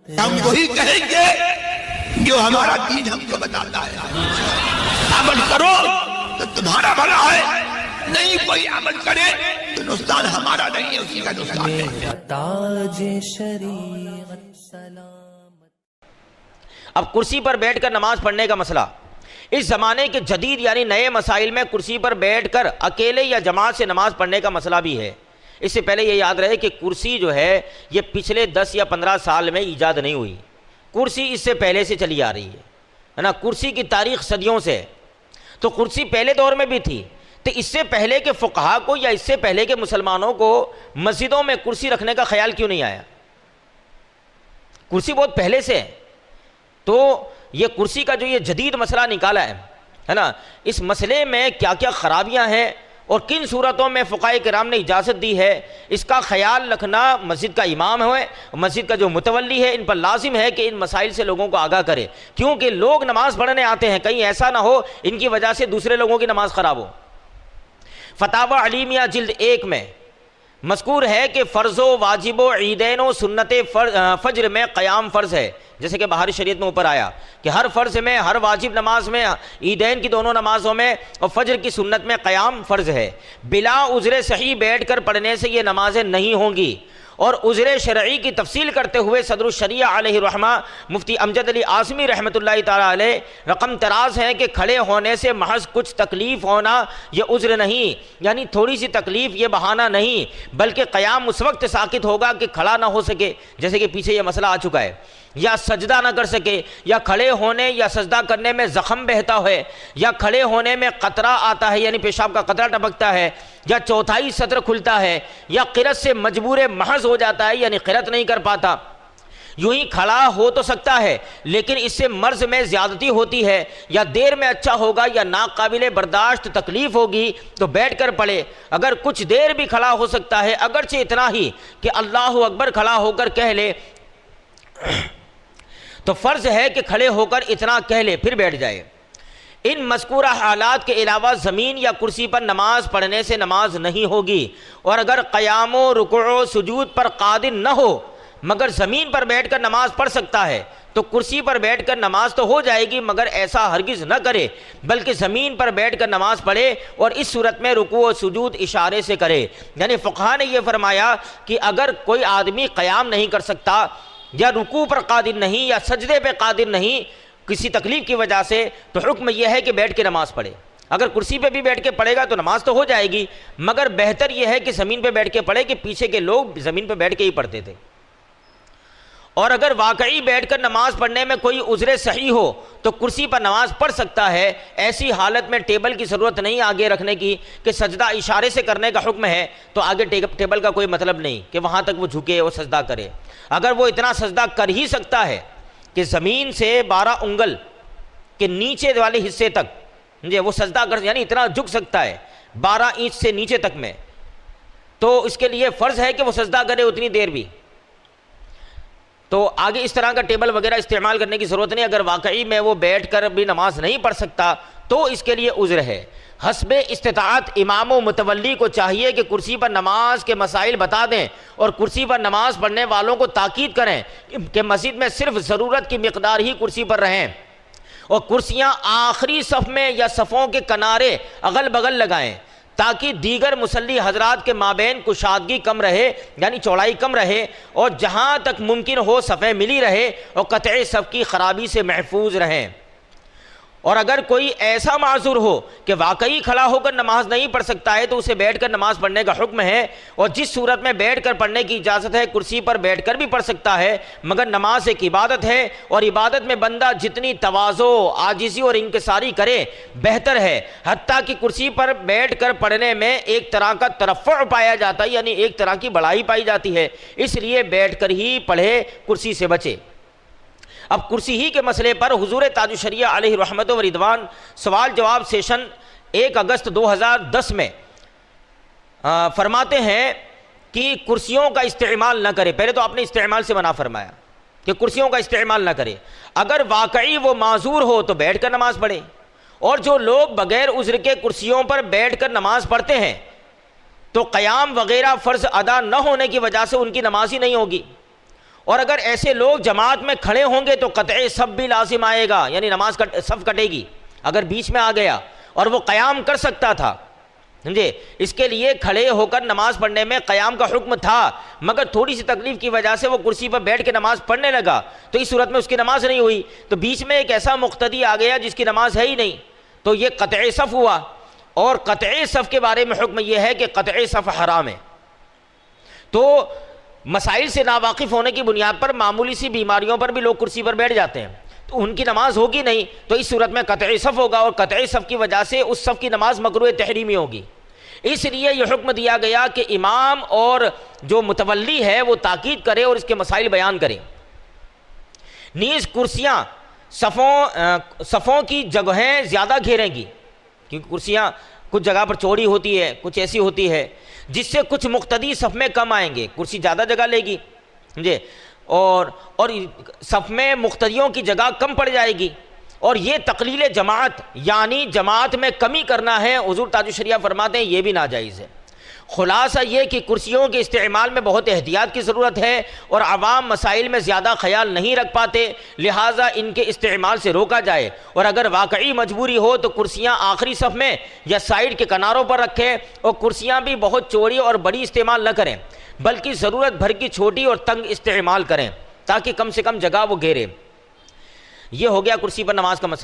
ہم وہی کہیں گے جو ہمارا دین ہم کو بتاتا ہے. عمل کرو تو تمہارا بھلا ہے, نہیں کوئی عمل کرے تو نقصان ہمارا نہیں ہے, اسی کا نقصان ہے. تاج شریعت سلامت. اب کرسی پر بیٹھ کر نماز پڑھنے کا مسئلہ اس زمانے کے جدید یعنی نئے مسائل میں کرسی پر بیٹھ کر اکیلے یا جماعت سے نماز پڑھنے کا مسئلہ بھی ہے. اس سے پہلے یہ یاد رہے کہ کرسی جو ہے یہ پچھلے 10 یا 15 سال میں ایجاد نہیں ہوئی, کرسی اس سے پہلے سے چلی آ رہی ہے نا. کرسی کی تاریخ صدیوں سے ہے, تو کرسی پہلے دور میں بھی تھی. تو اس سے پہلے کے فقہا کو یا اس سے پہلے کے مسلمانوں کو مسجدوں میں کرسی رکھنے کا خیال کیوں نہیں آیا؟ کرسی بہت پہلے سے ہے. تو یہ کرسی کا جو یہ جدید مسئلہ نکالا ہے نا, اس مسئلے میں کیا کیا خرابیاں ہیں اور کن صورتوں میں فقہاء کرام نے اجازت دی ہے, اس کا خیال رکھنا مسجد کا امام ہے, مسجد کا جو متولی ہے, ان پر لازم ہے کہ ان مسائل سے لوگوں کو آگاہ کرے, کیونکہ لوگ نماز پڑھنے آتے ہیں, کہیں ایسا نہ ہو ان کی وجہ سے دوسرے لوگوں کی نماز خراب ہو. فتاوی علیمیہ جلد 1 میں مذکور ہے کہ فرض و واجب و عیدین و سنت فجر میں قیام فرض ہے, جیسے کہ بہاری شریعت میں اوپر آیا کہ ہر فرض میں, ہر واجب نماز میں, عیدین کی دونوں نمازوں میں اور فجر کی سنت میں قیام فرض ہے. بلا عذر صحیح بیٹھ کر پڑھنے سے یہ نمازیں نہیں ہوں گی. اور عذر شرعی کی تفصیل کرتے ہوئے صدر الشریعہ علیہ رحمہ مفتی امجد علی اعظمی رحمۃ اللہ تعالیٰ علیہ رقم تراز ہیں کہ کھڑے ہونے سے محض کچھ تکلیف ہونا یہ عذر نہیں, یعنی تھوڑی سی تکلیف یہ بہانہ نہیں, بلکہ قیام اس وقت ساقط ہوگا کہ کھڑا نہ ہو سکے, جیسے کہ پیچھے یہ مسئلہ آ چکا ہے, یا سجدہ نہ کر سکے, یا کھڑے ہونے یا سجدہ کرنے میں زخم بہتا ہے, یا کھڑے ہونے میں قطرہ آتا ہے یعنی پیشاب کا قطرہ ٹپکتا ہے, یا چوتھائی صدر کھلتا ہے, یا قرت سے مجبور محض ہو جاتا ہے یعنی قرت نہیں کر پاتا. یوں ہی کھڑا ہو تو سکتا ہے لیکن اس سے مرض میں زیادتی ہوتی ہے, یا دیر میں اچھا ہوگا یا ناقابل برداشت تکلیف ہوگی تو بیٹھ کر پڑھے. اگر کچھ دیر بھی کھڑا ہو سکتا ہے, اگرچہ اتنا ہی کہ اللہ اکبر کھڑا ہو کر کہہ لے, تو فرض ہے کہ کھڑے ہو کر اتنا کہہ لے پھر بیٹھ جائے. ان مذکورہ حالات کے علاوہ زمین یا کرسی پر نماز پڑھنے سے نماز نہیں ہوگی, اور اگر قیام و رکوع و سجود پر قادر نہ ہو مگر زمین پر بیٹھ کر نماز پڑھ سکتا ہے تو کرسی پر بیٹھ کر نماز تو ہو جائے گی, مگر ایسا ہرگز نہ کرے بلکہ زمین پر بیٹھ کر نماز پڑھے, اور اس صورت میں رکوع و سجود اشارے سے کرے. یعنی فقہا نے یہ فرمایا کہ اگر کوئی آدمی قیام نہیں کر سکتا, یا رکوع پر قادر نہیں, یا سجدے پہ قادر نہیں کسی تکلیف کی وجہ سے, تو حکم یہ ہے کہ بیٹھ کے نماز پڑھے. اگر کرسی پہ بھی بیٹھ کے پڑھے گا تو نماز تو ہو جائے گی, مگر بہتر یہ ہے کہ زمین پہ بیٹھ کے پڑھے, کہ پیچھے کے لوگ زمین پہ بیٹھ کے ہی پڑھتے تھے. اور اگر واقعی بیٹھ کر نماز پڑھنے میں کوئی عذر صحیح ہو تو کرسی پر نماز پڑھ سکتا ہے. ایسی حالت میں ٹیبل کی ضرورت نہیں آگے رکھنے کی کہ سجدہ اشارے سے کرنے کا حکم ہے, تو آگے ٹیبل کا کوئی مطلب نہیں کہ وہاں تک وہ جھکے اور سجدہ کرے. اگر وہ اتنا سجدہ کر ہی سکتا ہے کہ زمین سے 12 انگل کے نیچے والے حصے تک وہ سجدہ کر, یعنی اتنا جھک سکتا ہے 12 انچ سے نیچے تک میں, تو اس کے لیے فرض ہے کہ وہ سجدہ کرے اتنی دیر بھی. تو آگے اس طرح کا ٹیبل وغیرہ استعمال کرنے کی ضرورت نہیں. اگر واقعی میں وہ بیٹھ کر بھی نماز نہیں پڑھ سکتا تو اس کے لیے عذر ہے. حسب استطاعت امام و متولی کو چاہیے کہ کرسی پر نماز کے مسائل بتا دیں, اور کرسی پر نماز پڑھنے والوں کو تاکید کریں کہ مسجد میں صرف ضرورت کی مقدار ہی کرسی پر رہیں, اور کرسیاں آخری صف میں یا صفوں کے کنارے اغل بغل لگائیں, تاکہ دیگر مصلی حضرات کے مابین کشادگی کم رہے یعنی چوڑائی کم رہے, اور جہاں تک ممکن ہو صفیں ملی رہے اور قطع صف کی خرابی سے محفوظ رہیں. اور اگر کوئی ایسا معذور ہو کہ واقعی کھڑا ہو کر نماز نہیں پڑھ سکتا ہے تو اسے بیٹھ کر نماز پڑھنے کا حکم ہے, اور جس صورت میں بیٹھ کر پڑھنے کی اجازت ہے کرسی پر بیٹھ کر بھی پڑھ سکتا ہے, مگر نماز ایک عبادت ہے, اور عبادت میں بندہ جتنی تواضع, عاجزی اور انکساری کرے بہتر ہے. حتیٰ کہ کرسی پر بیٹھ کر پڑھنے میں ایک طرح کا ترفع پایا جاتا ہے, یعنی ایک طرح کی بڑائی پائی جاتی ہے, اس لیے بیٹھ کر ہی پڑھے, کرسی سے بچے. اب کرسی ہی کے مسئلے پر حضور تاج الشریعہ علیہ رحمت و رضوان سوال جواب سیشن 1 اگست 2010 میں فرماتے ہیں کہ کرسیوں کا استعمال نہ کرے. پہلے تو آپ نے استعمال سے منع فرمایا کہ کرسیوں کا استعمال نہ کرے. اگر واقعی وہ معذور ہو تو بیٹھ کر نماز پڑھے, اور جو لوگ بغیر عذر کے کرسیوں پر بیٹھ کر نماز پڑھتے ہیں تو قیام وغیرہ فرض ادا نہ ہونے کی وجہ سے ان کی نماز ہی نہیں ہوگی, اور اگر ایسے لوگ جماعت میں کھڑے ہوں گے تو قطع صف بھی لازم آئے گا، یعنی نماز کا صف کٹے گی اگر بیچ میں آ گیا اور وہ قیام کر سکتا تھا، سمجھے، اس کے لیے کھڑے ہو کر نماز پڑھنے میں قیام کا حکم تھا، مگر تھوڑی سی تکلیف کی وجہ سے وہ کرسی پر بیٹھ کے نماز پڑھنے لگا تو اس صورت میں اس کی نماز نہیں ہوئی۔ تو بیچ میں ایک ایسا مقتدی آ گیا جس کی نماز ہے ہی نہیں، تو یہ قطع صف ہوا۔ اور قطع صف کے بارے میں حکم یہ ہے کہ قطع صف حرام ہے۔ تو مسائل سے ناواقف ہونے کی بنیاد پر معمولی سی بیماریوں پر بھی لوگ کرسی پر بیٹھ جاتے ہیں، تو ان کی نماز ہوگی نہیں، تو اس صورت میں قطع صف ہوگا، اور قطع صف کی وجہ سے اس صف کی نماز مکروہ تحریمی ہوگی۔ اس لیے یہ حکم دیا گیا کہ امام اور جو متولی ہے وہ تاکید کرے اور اس کے مسائل بیان کرے۔ نیز کرسیاں صفوں کی جگہیں زیادہ گھیریں گی، کیونکہ کرسیاں کچھ جگہ پر چوڑی ہوتی ہے، کچھ ایسی ہوتی ہے جس سے کچھ مقتدی صف میں کم آئیں گے، کرسی زیادہ جگہ لے گی، سمجھے، اور صف میں مقتدیوں کی جگہ کم پڑ جائے گی، اور یہ تقلیل جماعت یعنی جماعت میں کمی کرنا ہے، حضور تاج الشریعہ فرماتے ہیں یہ بھی ناجائز ہے۔ خلاصہ یہ کہ کرسیوں کے استعمال میں بہت احتیاط کی ضرورت ہے، اور عوام مسائل میں زیادہ خیال نہیں رکھ پاتے، لہٰذا ان کے استعمال سے روکا جائے، اور اگر واقعی مجبوری ہو تو کرسیاں آخری صف میں یا سائیڈ کے کناروں پر رکھیں، اور کرسیاں بھی بہت چوڑی اور بڑی استعمال نہ کریں بلکہ ضرورت بھر کی چھوٹی اور تنگ استعمال کریں تاکہ کم سے کم جگہ وہ گھیرے۔ یہ ہو گیا کرسی پر نماز کا مسئلہ۔